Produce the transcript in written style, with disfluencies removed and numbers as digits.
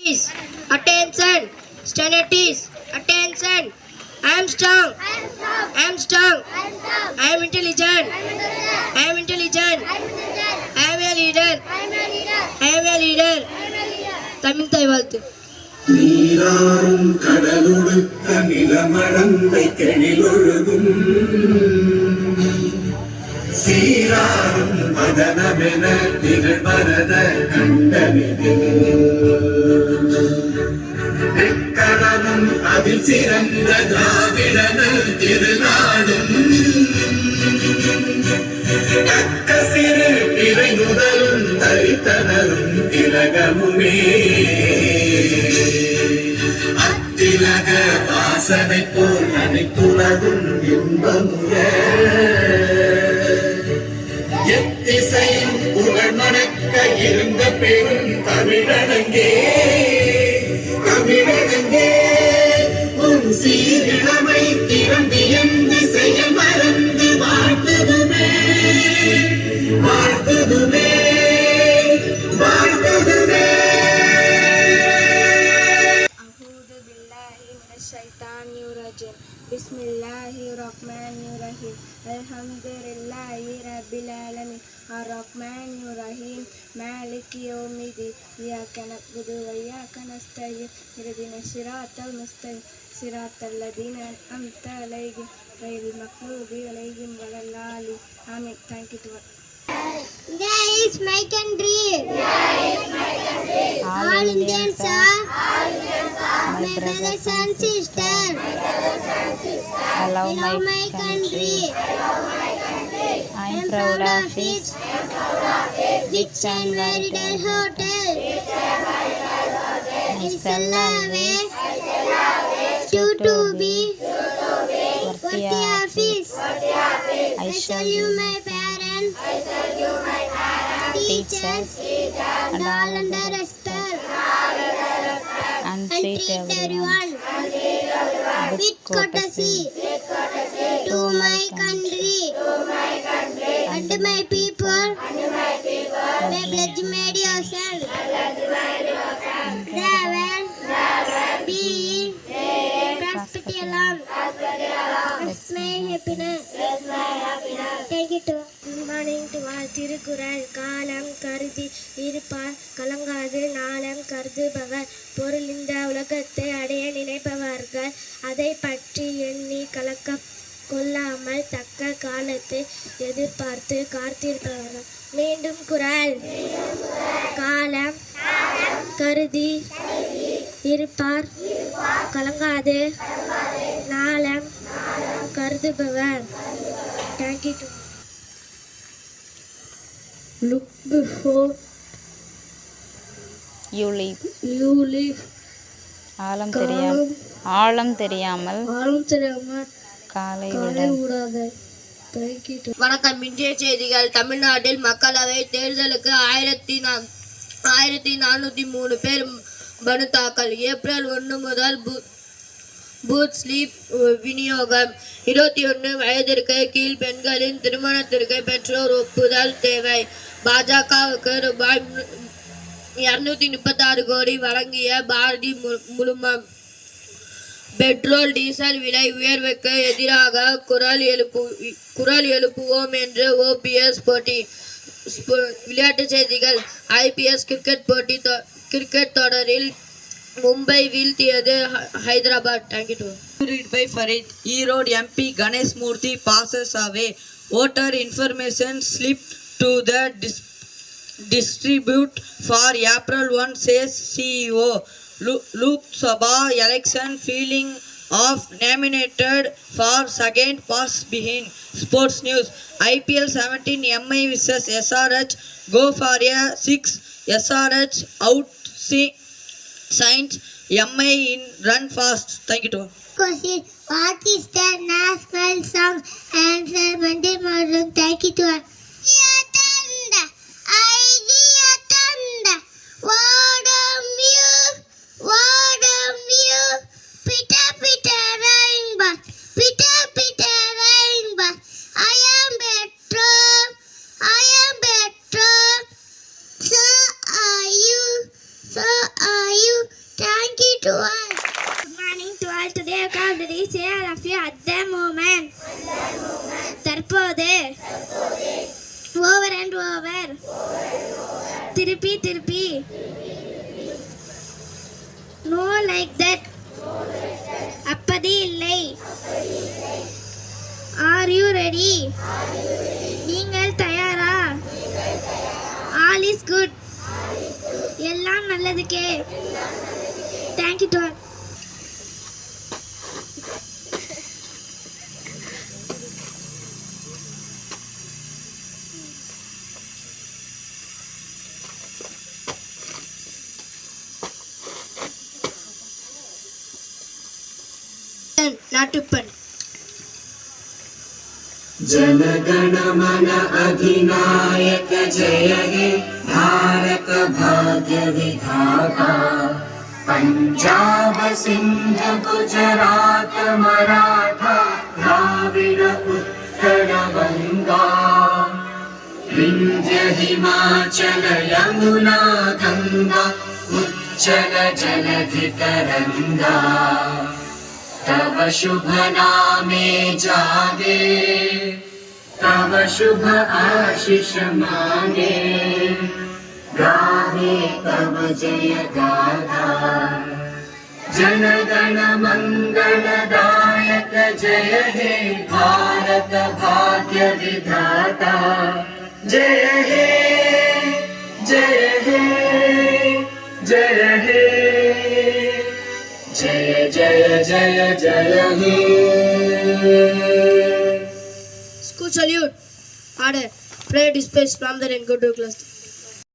Attention, standards, attention. I am strong. I am strong. I am intelligent. I am intelligent. I am a leader. I am a leader. Tamil தாய் வாழ்த்து. நீராறும் கடலுடுத்த நிலமடந்தை கெழிலொழுகும் சீராறும் மதனமென திகழ்மரத கண்டனிதில் கடலும் அதில் சிறந்த திராவிடனல் திருநாடும் தக்க சிறு பிறை முதலும் தரித்தனரும் திலகமுமே அத்திலக வாசனை போல் அனைத்துலகும் இன்பமுற எத்திசையும் புகழ் மணக்க இருந்த பெரும் தமிழனங்கே தமிழனங்கே உன் சீரிழமை திறந்து என் திசையை மறந்து வாழ்த்துதுமே வாழ்த்துதுமே வாழ்த்துதுமே. அஊது பில்லாஹி மினஷ் ஷைத்தானிர் ரஜீம். பிஸ்மில்லாஹிர் ரஹ்மானிர் ரஹீம். அல்ஹம்துலில்லாஹி ரப்பில் ஆலமீன். الرحمن الرحيم مالك يوم الدين إياك نعبد وإياك نستعين اهدنا الصراط المستقيم صراط الذين أنعمت عليهم غير المغضوب عليهم ولا الضالين آمين. Thank you. India is my country. All Indians are my brothers and sisters. I love my country. I am proud of it. Rich and very nice hotel. I shall always to be worthy of it. I shall you my parents, teachers, and all under respect, and treat everyone with courtesy to my country and my people. May pledge made yourself. Travel, be prosperity alone. That's my happiness. Take it to. Good morning to all. Thirukkural. காலம் கருதி இருப்பார் கலங்காது நாளம் கருதுபவர் பொருள் இந்த உலகத்தை அடைய நினைப்பவர்கள் அதை பற்றி எண்ணி கலக்க கொள்ளாமல் தக்க காலத்தை எதிர்பார்த்து காத்திருப்பவர்கள். மீண்டும் குறள். காலம் கருதி இருப்பார் கலங்காது நாளம் கருதுபவர். Thank you. Look before you leave. ஆழம் தெரியாமல் காலை விடாத. வணக்கம். இன்றைய செய்திகள். தமிழ்நாட்டில் மக்களவை தேர்தலுக்கு 1403 பேர் மனு தாக்கல். ஏப்ரல் 1 முதல் பூத் ஸ்லீப் விநியோகம். 21 வயதிற்கு கீழ் பெண்களின் திருமணத்திற்கு பெற்றோர் ஒப்புதல் தேவை. பாஜகவுக்கு ரூபாய் 236 கோடி வழங்கிய பாரதி முழுமம். பெட்ரோல் டீசல் விலை உயர்வுக்கு எதிராக குரல் எழுப்புவோம் என்று ஓபிஎஸ் போட்டி. விளையாட்டுச் செய்திகள். ஐபிஎஸ் கிரிக்கெட் தொடரில் மும்பை வீழ்த்தியது Hyderabad. Thank you. Read by Farid. Erode MP Ganesh Murthy passes away. Voter information slip to the distribute for April 1 says CEO. Lok Sabha election feeling of nominated for second pass behind. Sports news. IPL 17 MI vs SRH go for a 6. SRH out signed MI in run fast. Thank you. Question. What is the national song? Answer Monday morning. Thank you. Pita rainbow. I am better. So are you. to all. Good morning to all. Today I come to say all of you at the moment. தற்போது. Over and over. திருப்பி திருப்பி. No like that. அப்படி இல்லை. Are you ready? நீங்கள் தயாரா? All is good. எல்லாம் நல்லதுக்கே. Thank you to all. நாட்டுப்பண். जनगण मन अधिनायक जय हे भारत भाग्य विधाता पंजाब सिंध गुजरात मराठा द्राविड उत्कल गंगा विंध्य हिमाचल यमुना गंगा उच्चल जलधि तरंगा तव शुभ नामे जागे तव शुभ आशीष मांगे गाहे तव जय गाथा जनगण मंगलदायक जय हे भारत भाग्य विधाता जय हे जय हे जय हे जय जय जय जय हे. School salute. Order. Pray disperse from the and go to class.